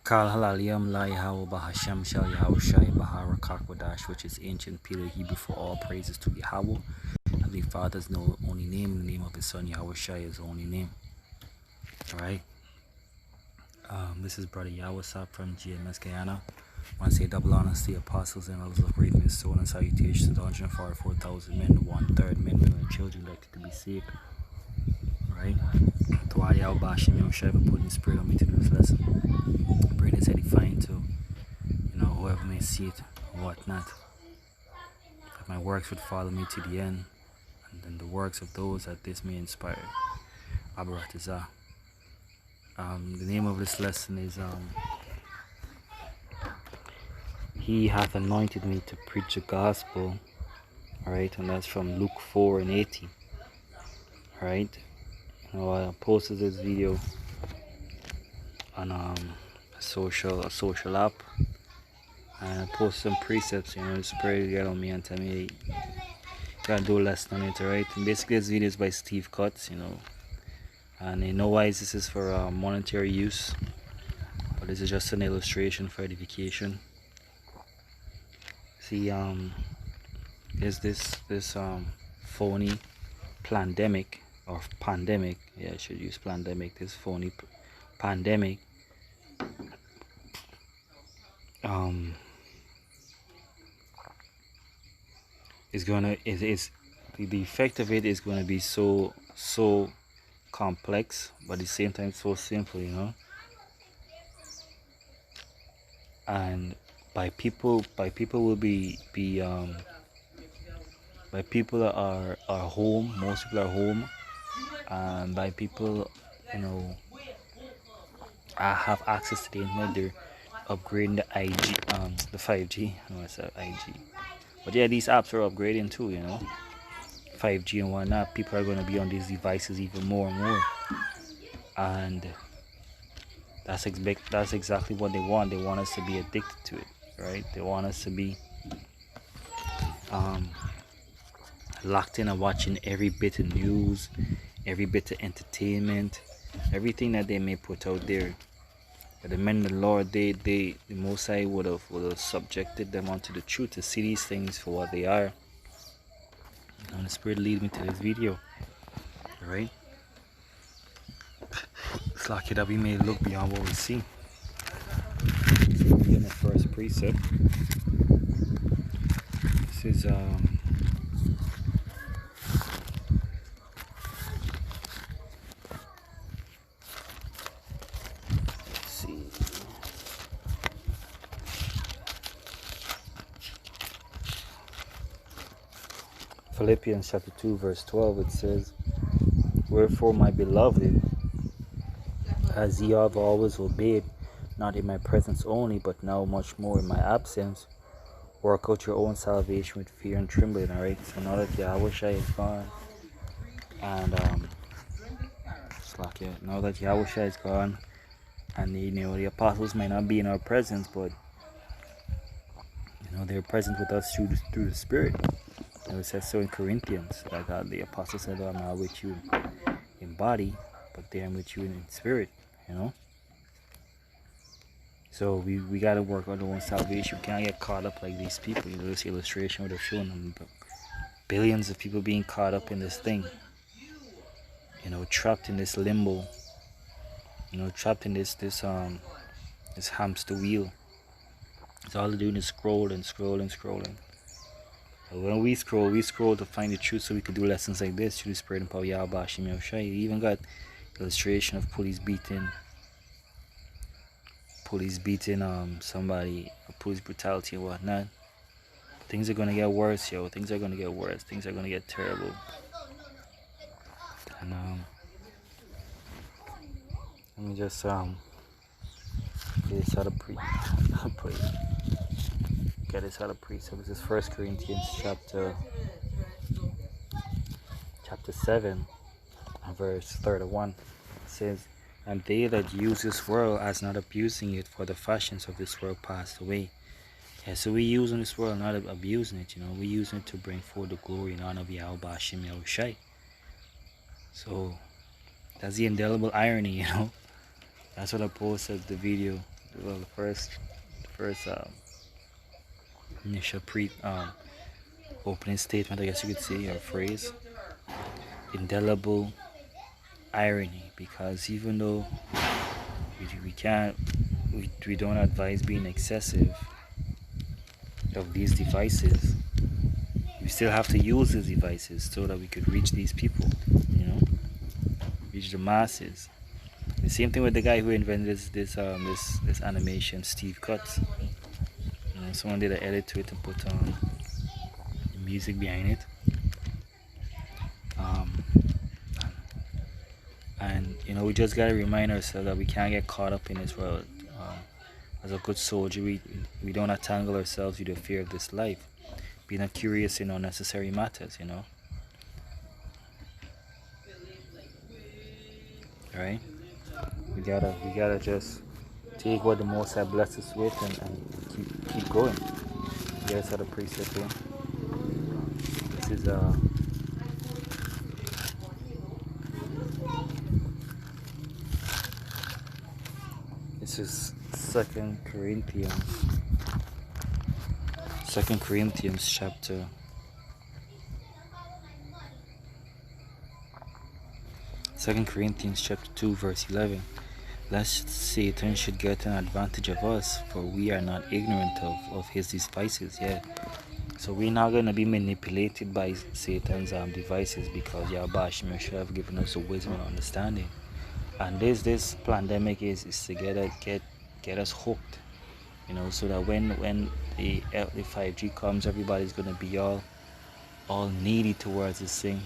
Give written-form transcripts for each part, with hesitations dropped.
Kal Halaliyam La Yahweh Bahasham Shal Yahushai Baharakak, which is ancient Paleo Hebrew for all praises to Yahweh. The Father's no only name, the name of his son Yahushai is the only name. Alright. This is Brother Yawasap from GMS Guyana. I want to say double honors to the apostles and others of greatness, so and salutations to the 144,000 men, 1/3 men, women, and children elected to be saved. Right? To all y'all bashing me, for putting the spirit on me to do this lesson. I pray this edifying to, whoever may see it or whatnot. That my works would follow me to the end, and then the works of those that this may inspire. Abaratizah. The name of this lesson is He hath anointed me to preach the gospel. Alright, and that's from Luke 4:80. Alright. I posted this video on a social app, and I posted some precepts. The spirit get on me and tell me, hey, gotta do a lesson on it. Alright, and basically this video is by Steve Cuts, and no wise this is for monetary use, but this is just an illustration for edification. See, is this phony pandemic, or pandemic, yeah, I should use pandemic, this phony pandemic, the effect of it is gonna be so complex, but at the same time so simple, and by people will be by people are home, most people are home, and by people I have access to the internet, they're upgrading the 5G. No, it's a IG, but yeah, these apps are upgrading too, 5G and whatnot. People are going to be on these devices even more and more, and that's exactly what they want. They want us to be addicted to it, right? They want us to be locked in and watching every bit of news, every bit of entertainment, everything that they may put out there. But the men of the Lord, the Most High would have subjected them onto the truth to see these things for what they are. And the Spirit lead me to this video. Alright? It's lucky that we may look beyond what we see. So we begin the first precept. This is Philippians chapter 2 verse 12. It says, "Wherefore, my beloved, as ye have always obeyed, not in my presence only, but now much more in my absence, work out your own salvation with fear and trembling." Alright, so now that Yahushua is gone, and now that Yahushua is gone, and the apostles might not be in our presence, but they're present with us through the Spirit. It says so in Corinthians, that the apostle said, "I'm not with you in body, but there I'm with you in spirit." So we gotta work on our own salvation. We can't get caught up like these people. This illustration would have shown them billions of people being caught up in this thing, trapped in this limbo, trapped in this hamster wheel. It's all they're doing is scrolling. When we scroll to find the truth, so we could do lessons like this through the Spirit and power Yahweh Shem Yahushai. You even got illustration of police beating somebody, police brutality and whatnot. Things are gonna get worse, yo. Things are gonna get worse. Things are gonna get terrible. And let me just get this out of precept. This is 1 Corinthians chapter 7 verse 31. It says, "And they that use this world as not abusing it, for the fashions of this world passed away." Yeah, so we using this world, not abusing it, we using it to bring forth the glory and honor of Yahweh Shem Yahushai. So that's the indelible irony, That's what I posted the video well, the first initial opening statement, I guess you could say, or phrase, indelible irony, because even though we can't, we don't advise being excessive of these devices, we still have to use these devices so that we could reach these people, reach the masses. The same thing with the guy who invented this animation, Steve Cutts. Someone did an edit to it and put music behind it. And we just gotta remind ourselves that we can't get caught up in this world. As a good soldier, we don't entangle ourselves with the fear of this life, being not curious in unnecessary matters. Right? We gotta just take what the Most High blesses us with and keep going. Yes, how the precept here. This is 2 Corinthians chapter 2 verse 11. Lest Satan should get an advantage of us, for we are not ignorant of his devices. Yeah. So we're not going to be manipulated by Satan's devices, because Yahweh should have given us the wisdom and understanding. And this pandemic is to get us hooked, so that when the 5G comes, everybody's going to be all needy towards this thing.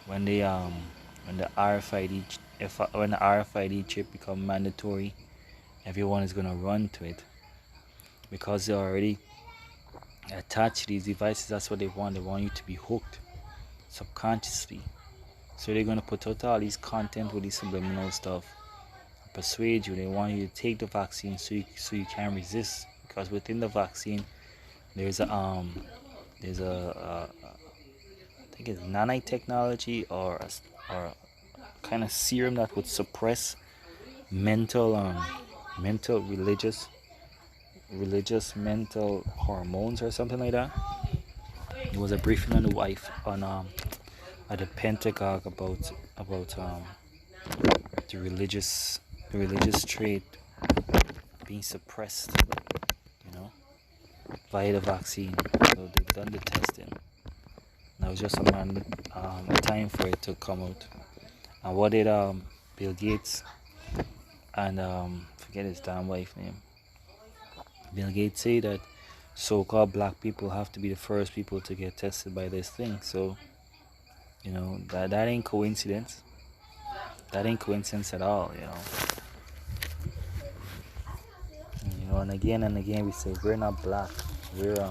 When the RFID chip become mandatory, everyone is going to run to it, because they're already attached to these devices. That's what they want. They want you to be hooked subconsciously. So they're going to put out all these content with these subliminal stuff, persuade you. They want you to take the vaccine so you can't resist, because within the vaccine there's a I think it's nanotechnology or a kind of serum that would suppress mental mental hormones or something like that. There was a briefing on the wife at the Pentagon about the religious trait being suppressed, via the vaccine. So they've done the testing. Now it's just a time for it to come out. And what did Bill Gates and forget his damn wife name, Bill Gates say that so-called black people have to be the first people to get tested by this thing. So that ain't coincidence. That ain't coincidence at all. And again we say we're not black. We're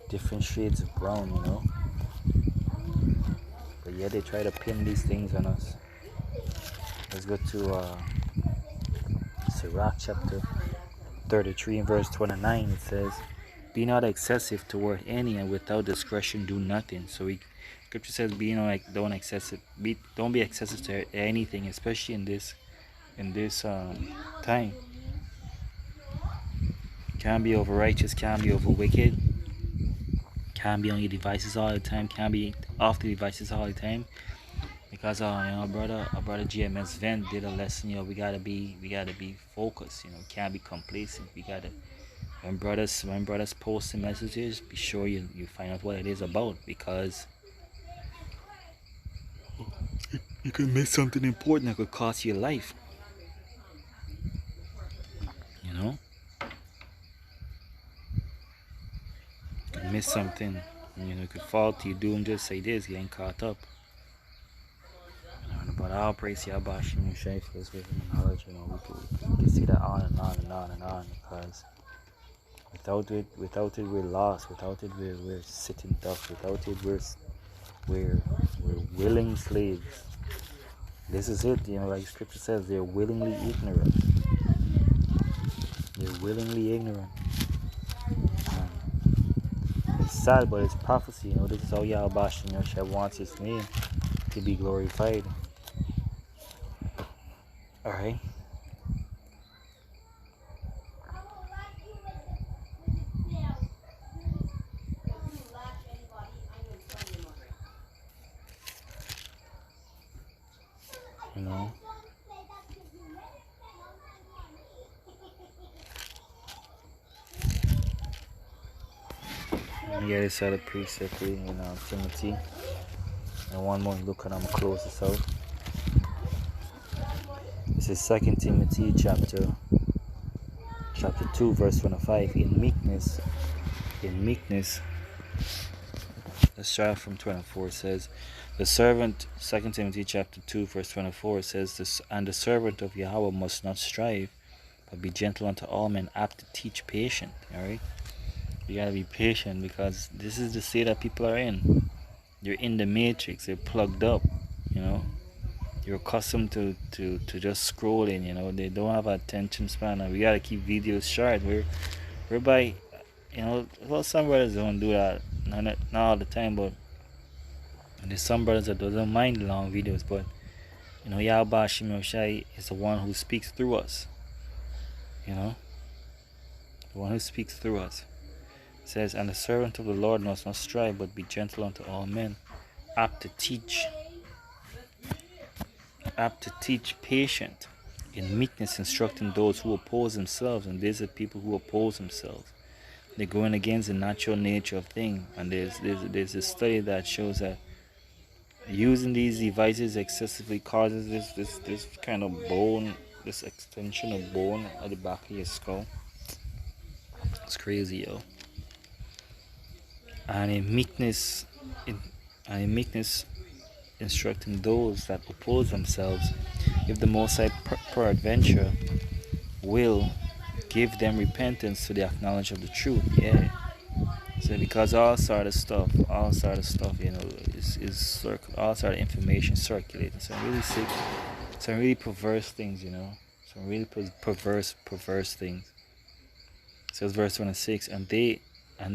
different shades of brown. But yet they try to pin these things on us. Let's go to Sirach chapter 33 and verse 29. It says, "Be not excessive toward any, and without discretion do nothing." So Scripture says, don't be excessive to anything, especially in this time. Can't be over righteous, can't be over wicked, can't be on your devices all the time, can't be off the devices all the time. Because our brother GMS Vent did a lesson. We gotta be focused. Can't be complacent. We gotta, when brothers posting messages, be sure you find out what it is about, because you could miss something important that could cost you your life. You could miss something. You could fall to your doom just say this, getting caught up. But I'll praise Yahweh Shai for his wisdom and knowledge. We can see that on and on and on and on, because without it we're lost. Without it we're sitting ducks. Without it we're willing slaves. This is it. Like Scripture says, they're willingly ignorant. They're willingly ignorant. It's sad, but it's prophecy. This is how Yahweh Shai wants his name to be glorified. Alright. Yeah, this other precept in Timothy. And one more look and I'm going to close this out. This is 2 Timothy chapter 2 verse 25. In meekness, let's start from 24. It says, the servant, 2 Timothy chapter 2 verse 24, it says this, and the servant of Yahweh must not strive, but be gentle unto all men, apt to teach, patient. Alright, you gotta be patient, because this is the state that people are in. They're in the matrix, they're plugged up, you know. You're accustomed to just scrolling, you know. They don't have attention span, and we gotta keep videos short. We're by, you know, well, some brothers don't do that, not all the time, but there's some brothers that don't mind long videos. But you know, Yahweh Shai is the one who speaks through us, you know, the one who speaks through us. It says, and the servant of the Lord must not strive, but be gentle unto all men, apt to teach, patient, in meekness instructing those who oppose themselves. And these are people who oppose themselves. They're going against the natural nature of things. And there's a study that shows that using these devices excessively causes this kind of bone, this extension of bone at the back of your skull. It's crazy, yo. And in meekness, instructing those that oppose themselves, if the Most High peradventure will give them repentance to the knowledge of the truth. Yeah. So because all sort of stuff, you know, all sort of information circulating. Some really sick, some really perverse things, you know. Some really perverse things. It says verse 26, and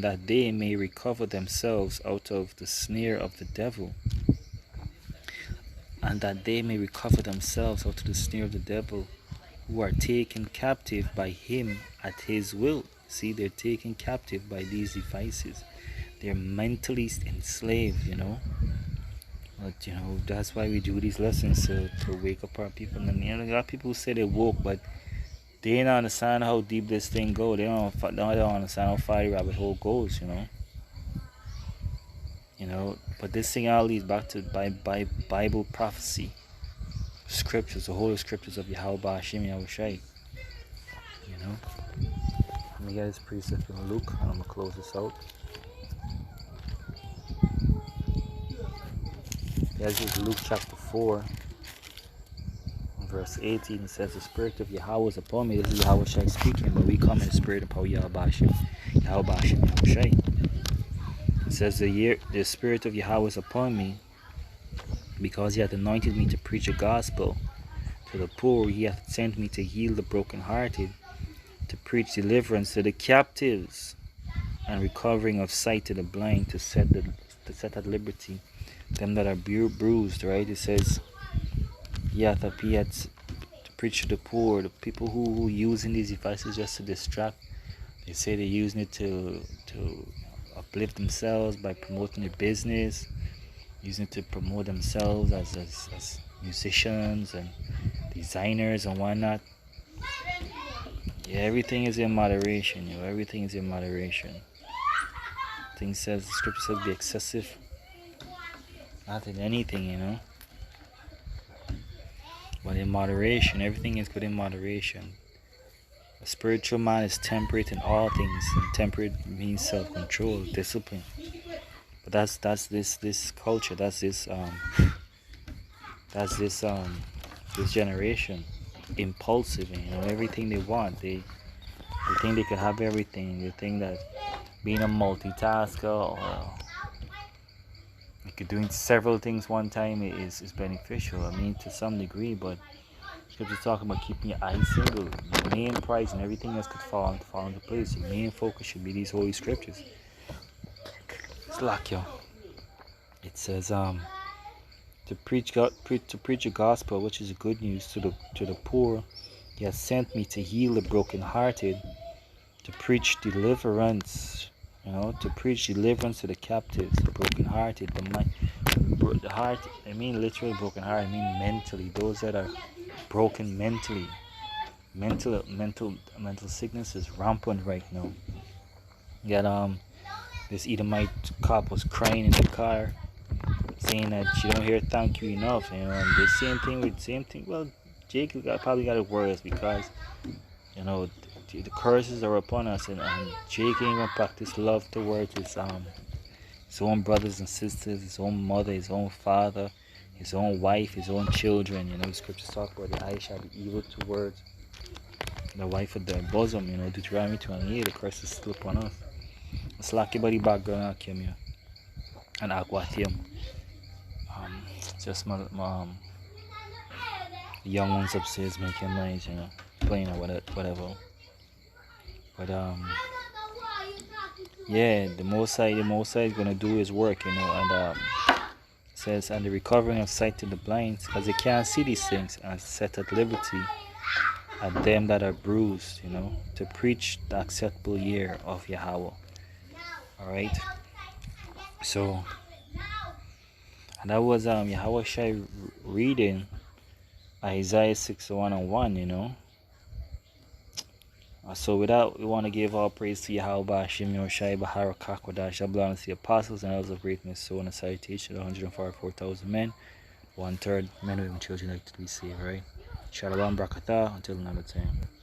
that they may recover themselves out of the snare of the devil. And that they may recover themselves out of the snare of the devil, who are taken captive by him at his will. See, they're taken captive by these devices. They're mentally enslaved, you know. But, you know, that's why we do these lessons, to wake up our people. And, you know, a lot of people say they woke, but they don't understand how deep this thing goes. They don't understand how far the rabbit hole goes, you know. You know, but this thing all leads back to Bible prophecy, scriptures, the holy scriptures of Yahweh Hashem Yahushai. You know, let me get this precept in Luke, and I'm gonna close this out. This is Luke chapter 4, verse 18. It says, the spirit of Yahweh is upon me. This is Yahushai speaking, but we come in the spirit of power Yahweh Hashem Yahushai. It says, the spirit of Yahweh is upon me, because he hath anointed me to preach the gospel to the poor. He hath sent me to heal the brokenhearted, to preach deliverance to the captives, and recovering of sight to the blind, to set at liberty them that are bruised. Right? It says, he hath appeared to preach to the poor, the people who using these devices just to distract. They say they're using it to uplift themselves by promoting their business, using it to promote themselves as musicians and designers and whatnot. Yeah, everything is in moderation, yo. Everything is in moderation. The scripture says be excessive, not in anything, you know. But in moderation, everything is good in moderation. A spiritual man is temperate in all things, and temperate means self-control, discipline. But that's this culture, this generation, impulsive, you know, everything they want. They think they can have everything. They think that being a multitasker or like doing several things one time is beneficial. I mean, to some degree, but Scripture's talking about keeping your eyes single. Your main prize and everything else could fall into place. Your main focus should be these holy scriptures. It's like, yo. It says to preach a gospel, which is good news to the poor. He has sent me to heal the brokenhearted, to preach deliverance, you know, to preach deliverance to the captives, the brokenhearted, the heart. I mean literally broken heart. I mean mentally, those that are broken mentally. Mental sickness is rampant right now. Yet This Edomite cop was crying in the car, saying that she don't hear thank you enough, you know. And the same thing. Well, Jacob probably got it worse because, you know, the curses are upon us, and Jake ain't gonna practice love towards his own brothers and sisters, his own mother, his own father, his own wife, his own children. You know, the scriptures talk about the eye shall be evil towards the wife of their bosom. You know, Deuteronomy 28, the curse is still upon us. It's like your body background, I came here and aquatium. Just my young ones upstairs making noise, you know, playing or whatever. But yeah, the Most High is gonna do His work, you know, and it says, and the recovering of sight to the blind, because they can't see these things, and set at liberty at them that are bruised, you know, to preach the acceptable year of Yahweh. All right. So, and that was Yahweh Shai reading Isaiah 61:1, you know. So with that, we want to give all praise to Yahweh Bashim Yoshai Bahara Kakwadash. That belongs to the apostles and elders of greatness. So in a citation, 144,000 men, 1/3 men, women, children like to be saved, right? Shalom Brakatah, until another time.